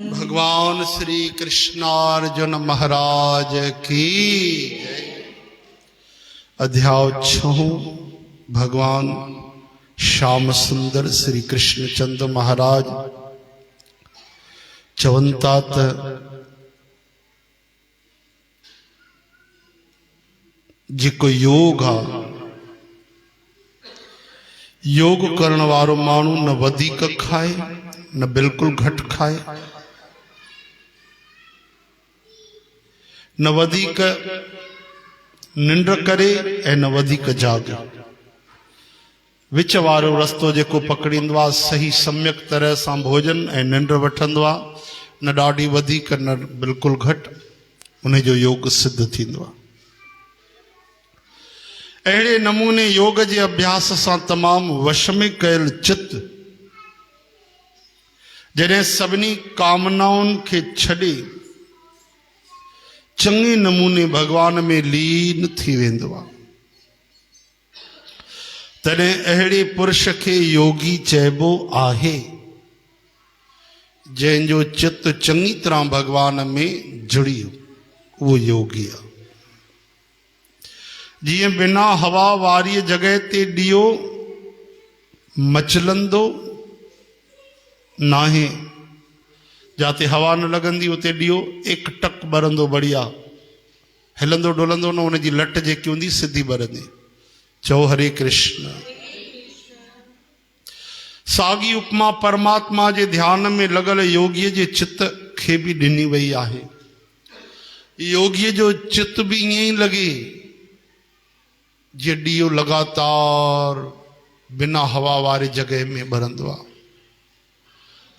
भगवान श्री कृष्णार्जुन महाराज की जय। अध्याय 6। भगवान श्याम सुंदर श्री कृष्णचंद्र महाराज चवंतात जेको योग आ योग करण वारो मानू न वधिक खाए न बिल्कुल घट खाए न वधिक निंड करे ऐं न वधिक जागे। विच वारो रस्तो जेको पकड़ींदो आहे सही सम्यक तरह सां भोजन ऐं निंड वठंदो आहे, न ॾाढी वधीक न बिल्कुलु घटि, उन जो योग सिद्ध थींदो आहे। अहिड़े नमूने योग जे अभ्यास सां तमामु वश में कयल चित जॾहिं सभिनी कामनाउनि खे छॾे चङे नमूने भगवान में लीन थी वेंदो आहे, तॾहिं अहिड़े पुरुष खे योगी चइबो आहे जंहिंजो चित चङी तरह भगवान में जुड़ी हो, उहो योगी आहे। जीअं बिना हवा वारी जगह ते ॾियो मचलंदो नाहे, जाते हवा न लगंदी उते ॾियो एक टक ॿरंदो, बढ़िया हिलंदो डोलंदो न, उनजी लट जेकी हूंदी सिधी ॿरंदी। चओ हरे कृष्ण। साॻी उपमा परमात्मा जे ध्यान में लॻल योगीअ जे चित खे बि ॾिनी वई आहे। योगीअ जो चित बि ईअं ई लॻे जीअं ॾीओ लगातार बिना हवा वारी जगह में ॿरंदो आहे।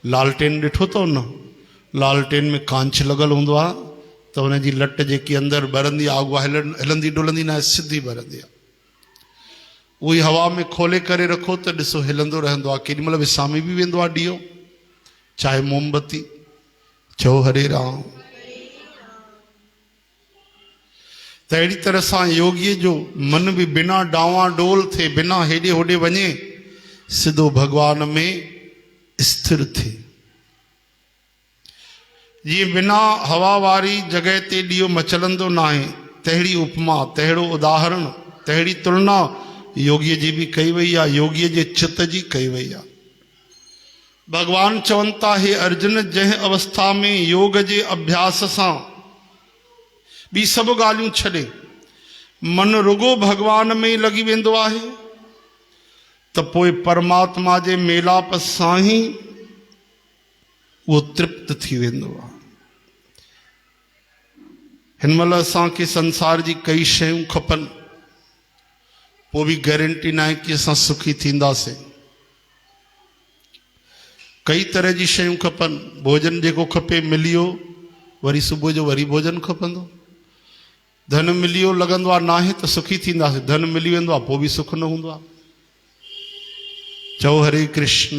लालटेन ॾिठो अथव न, लालटेन में कांच लॻल हूंदो आहे त हुनजी लट जेकी अंदरि ॿरंदी आहे उहा हिलंदी डुलंदी न आहे, सिधी ॿरंदी आहे। उहा हवा में खोले करे रखो त ॾिसो हिलंदो रहंदो आहे, केॾी महिल विसामी बि वेंदो आहे ॾीओ, चाहे मोमबती। चओ हरे राम। त अहिड़ी तरह सां योगीअ जो मन बि बिना डांवा डोल थिए, बिना हेॾे होॾे वञे, सिधो भगवान में स्थिर थिए। जीअं बिना हवा वारी जगह ते ॾीओ मचलंदो न आहे, तहिड़ी उपमा, तहिड़ो उदाहरण, तहिड़ी तुलना योगीअ जी बि कई वई आहे, योगीअ जे चित जी कई वई आहे। भगवान चवनि था, हे अर्जुन, जंहिं अवस्था में योग जे अभ्यास सां ॿी सभु ॻाल्हियूं छॾे मन रुगो भगवान में ई लॻी वेंदो आहे, त पोइ परमात्मा जे मेलाप सां ई उहो तृप्त थी वेंदो आहे। हिन महिल असांखे संसार जी कई शयूं खपनि, पोइ बि गारंटी न आहे कि असां सुखी थींदासीं। कई तरह जी शयूं खपनि। भोजन जेको खपे मिली वियो, वरी सुबुह जो वरी भोजन खपंदो। धन मिली वियो, लॻंदो आहे नाहे त सुखी थींदासीं, धन मिली वेंदो आहे पोइ बि सुख न हूंदो आहे। चओ हरे कृष्ण।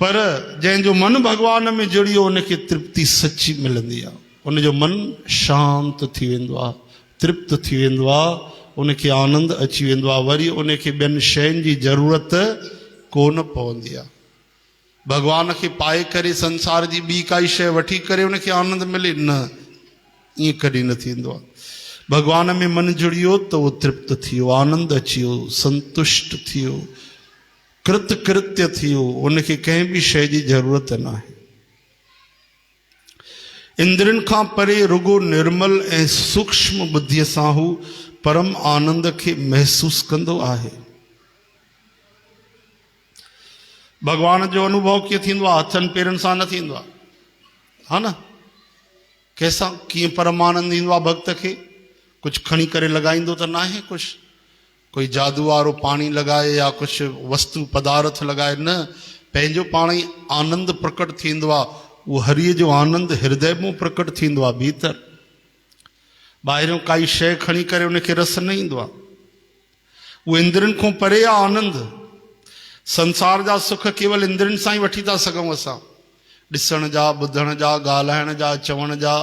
पर जंहिंजो मन भगवान में जुड़ियो उनखे तृप्ति सची मिलंदी आहे, उनजो मन शांत थी वेंदो आहे, तृप्त थी वेंदो आहे, उनखे आनंद अची वेंदो आहे, वरी उनखे ॿियनि शयुनि जी ज़रूरत कोन पवंदी आहे। भगवान खे पाए करे संसार जी ॿी काई शइ वठी करे उनखे आनंद मिले, न, ईअं कॾहिं न थींदो आहे। भगवान में मन जुड़ियो त उहो तृप्त थी वियो, आनंद अची वियो, संतुष्ट थी वियो, कृतकृत्य थी वियो, उनखे कंहिं बि शइ जी ज़रूरत न आहे। इंद्रियुनि खां परे रुगो निर्मल ऐं सूक्ष्म बुद्धीअ सां हू परम आनंद खे महसूस कंदो आहे। भगवान जो अनुभव कीअं थींदो आहे? हथनि पेरनि सां न थींदो आहे, हा न। कंहिंसां कीअं परम आनंद ईंदो आहे भक्त खे? कुझु खणी करे लॻाईंदो त न आहे, कुझु कोई जादू वारो पाणी लॻाए या कुझु वस्तु पदार्थ लॻाए, न, पंहिंजो पाण ई आनंद प्रकट थींदो आहे। उहो हरिय जो आनंद हृदय में प्रकट थींदो आहे भीतर। ॿाहिरियों काई शइ खणी करे उनखे रस न ईंदो आहे। उहो इंद्रियुनि खां परे आहे आनंद। संसार जा सुख केवल इंद्रियुनि सां ई वठी था सघूं असां, ॾिसण जा, ॿुधण जा, ॻाल्हाइण जा, चवण जा,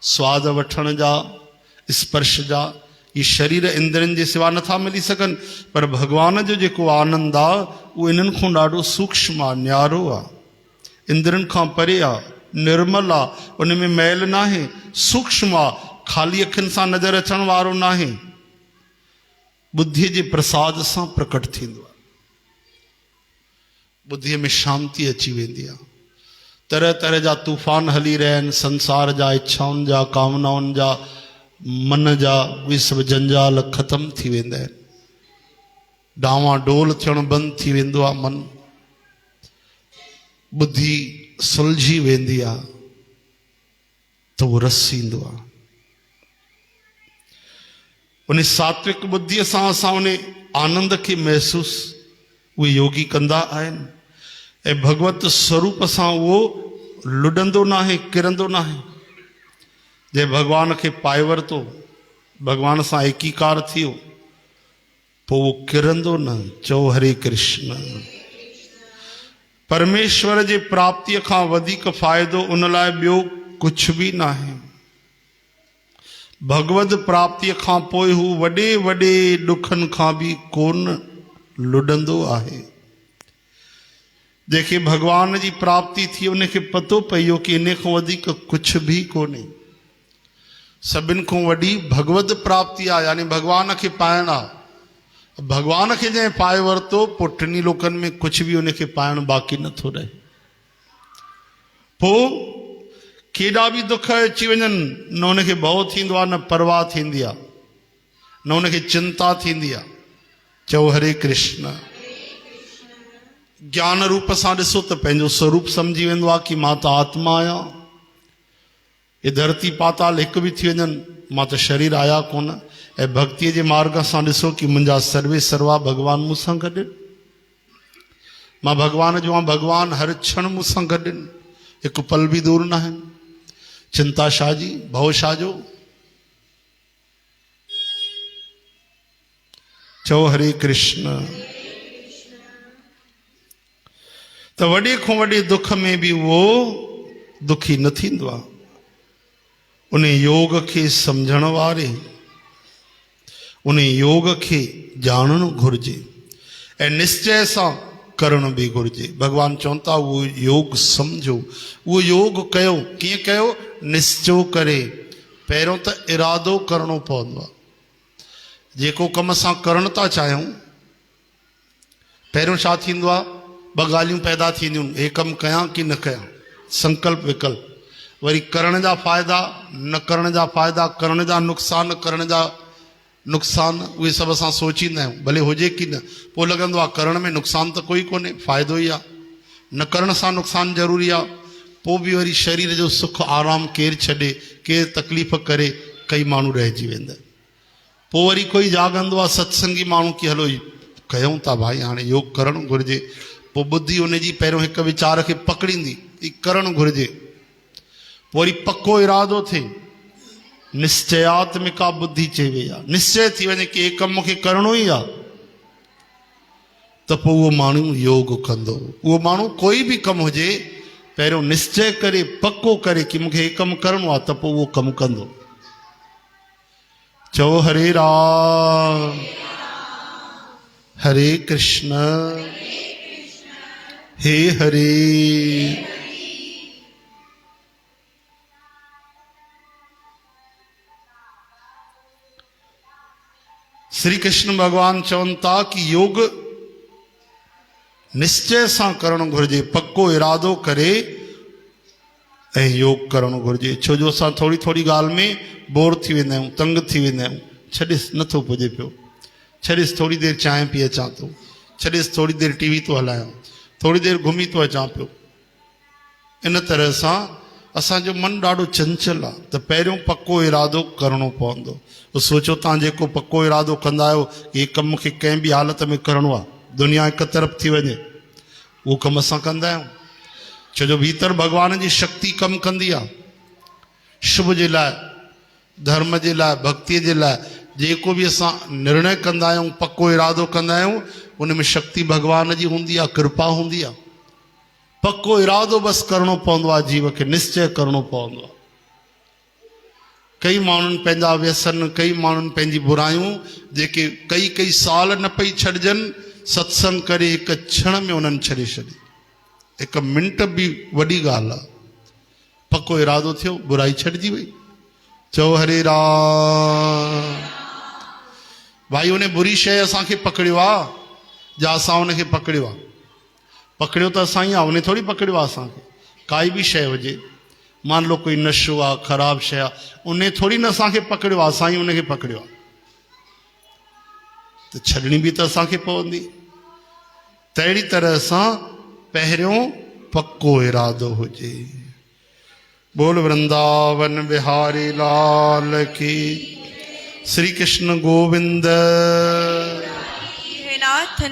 स्वाद वठण जा, स्पर्श जा, ये शरीर इंद्रियन जे सिवा नथा मिली सकन। पर भगवान जो जेको आनंद आ वो इन्हनि खां ॾाढो सूक्ष्म आ, न्यारो आ। इंद्रन खां परे आ, निर्मल आ, उन में मैल ना है, सूक्ष्म आ, खाली अखियुनि सां नज़र अचण वारो ना है, बुद्धि जे प्रसाद सां प्रकट थींदो आहे। बुद्धि में शांति अची वेंदी आहे। तरह तरह जा तूफ़ान हली रहिया आहिनि, संसार जा, इच्छाउनि जा, कामनाउनि जा, मन जा, उहे सभु जंजाल ख़त्म थी वेंदा आहिनि। डावाडोल थियणु बंदि थी वेंदो आहे मन, बुद्धि सुलझी वेंदी आहे, त उहो रस ईंदो आहे। उन सात्विक बुद्धीअ सां असां उन आनंद खे महसूस उहे योगी कंदा आहिनि, ऐं भगवत स्वरूप सां उहो लुडंदो न आहे, किरंदो न आहे। जे भगवान खे पाए वरितो, भगवान सां एकीकार थियो, पोइ उहो किरंदो न। चओ हरे कृष्ण। परमेश्वर जे प्राप्तिअ खां वधीक फ़ाइदो उन लाइ ॿियो कुझु बि न आहे। भगवत प्राप्तिअ खां पोइ हू वॾे वॾे ॾुखनि खां बि कोन लुडंदो आहे। जंहिंखे भगवान जी प्राप्ति थी, उनखे पतो पइयो कि इन खां वधीक कुझु बि कोन्हे। सभिनि खां वॾी भगवत प्राप्ति आहे, यानी भगवान खे पाइणु आहे। भगवान खे जंहिं पाए वरितो, पोइ टिनी लोकनि में कुझु बि उनखे पाइणु बाक़ी नथो रहे। पोइ केॾा बि दुख अची वञनि, न उनखे भउ थींदो आहे, न परवाह थींदी आहे, न उनखे चिंता थींदी आहे। चओ हरे कृष्ण। ज्ञान रूप सां ॾिसो त पंहिंजो स्वरूप सम्झी वेंदो आहे कि मां त आत्मा आहियां। ये धरती पाताल हिकु बि थी वञनि, मां त शरीर आया कोन। ऐं भक्तीअ जे मार्ग सां ॾिसो कि मुंहिंजा सर्वे सर्वा भगवान मूंसां गॾु आहिनि। मां भगवान जो आहियां, भगवान हर क्षण मूंसां गॾु आहिनि, हिकु पल बि दूर न आहिनि। चिंता छा जी, भउ छा जो। चओ हरे कृष्ण। त वॾे खां वॾे दुख में बि उहो दुखी न थींदो आहे। उन योग खे सम्झण वारे, उन योग खे ॼाणणु घुरिजे ऐं निश्चय सां करणु बि घुरिजे। भगवान चवनि था उहो योग सम्झो, उहो योग कयो। कीअं कयो? निश्चय करे। पहिरियों त इरादो करणो पवंदो आहे। जेको कम असां करणु था चाहियूं, पहिरियों छा थींदो आहे? ॿ ॻाल्हियूं पैदा थींदियूं, हे कमु कयां कि न कयां, संकल्प विकल्प। वरी करण जा फ़ाइदा, न करण जा फ़ाइदा, करण जा नुक़सान, करण जा नुक़सान, उहे सभु असां सोचींदा आहियूं, भले हुजे कि न। पोइ लॻंदो आहे करण में नुक़सान त कोई कोन्हे, फ़ाइदो ई आहे। न करण सां नुक़सान ज़रूरी आहे। पोइ बि वरी शरीर जो सुख आराम केरु छॾे, केरु तकलीफ़ करे, कई माण्हू रहिजी वेंदा आहिनि। पोइ वरी कोई जाॻंदो आहे सत्संगी माण्हू कि हलो कयूं था भाई, हाणे योग करणु घुरिजे। पोइ बुद्धि उनजी पहिरियों हिकु वीचार खे पकड़ींदी, ही करणु घुरिजे। पोइ वरी पको इरादो थिए, निश्चयात्मिका बुद्धि चई वई आहे। निश्चय थी वञे कि हे कमु मूंखे करिणो ई आहे, त पोइ उहो माण्हू योग कंदो। उहो माण्हू कोई बि कमु हुजे, पहिरियों निश्चय करे, पको करे कि मूंखे हे कमु करिणो आहे, त पोइ उहो कमु कंदो। चओ हरे राम हरे कृष्ण हे हरे। श्री कृष्ण भगवान चवनि था कि योग निश्चय सां करणु घुरिजे, पको इरादो करे ऐं योग करणु घुरिजे। छो जो असां थोरी थोरी ॻाल्हि में बोर थी वेंदा आहियूं, तंग थी वेंदा आहियूं। छॾिस, नथो पुॼे पियो। छॾिस, थोरी देरि चांहि पी अचां थो। छॾिस, थोरी देरि टीवी थो हलायां, थोरी देरि घुमी थो अचां पियो। इन तरह सां असांजो मन ॾाढो चंचल आहे। त पहिरियों पको इरादो करणो पवंदो। सोचो तव्हां जेको पको इरादो कंदा आहियो कि हे कमु मूंखे कंहिं बि हालत में करिणो आहे, दुनिया हिकु तरफ़ थी वञे, उहो कमु असां कंदा आहियूं। छो जो भीतर भगवान जी शक्ति कमु कंदी आहे। शुभ जे लाइ, धर्म जे लाइ, भक्तीअ जे लाइ जेको बि असां निर्णय कंदा आहियूं, पको इरादो कंदा आहियूं, उन में शक्ति भगवान जी हूंदी आहे, कृपा हूंदी आहे। पको इरादो बसि करणो पवंदो आहे, जीव खे निश्चय करणो पवंदो आहे। कई माण्हुनि पंहिंजा व्यसन, कई माण्हुनि पंहिंजी बुरायूं जेके कई साल न पई छॾिजनि, सत्संग करे हिकु क्षण में उन्हनि छॾे छॾी। एक मिंट भी वॾी ॻाल्हि आहे। पक्को इरादो थियो, बुराई छॾिजी वई। चओ हरे राम। भाई उन बुरी शइ असांखे पकड़ियो आहे या असां उनखे पकड़ियो आहे? पकड़ियो त असां ई आहे, उन थोरी पकड़ियो आहे असांखे। काई बि शइ हुजे, मान लो कोई नशो आहे, ख़राब शइ आहे, उन थोरी न असांखे पकड़ियो आहे, असां ई उनखे पकड़ियो आहे। त छॾणी बि त असांखे पवंदी। तहिड़ी तरह सां पहिरियों पक्को इरादो हुजे। बोल वृंदावन बिहारी लाल की। श्री कृष्ण गोविंद। नाथ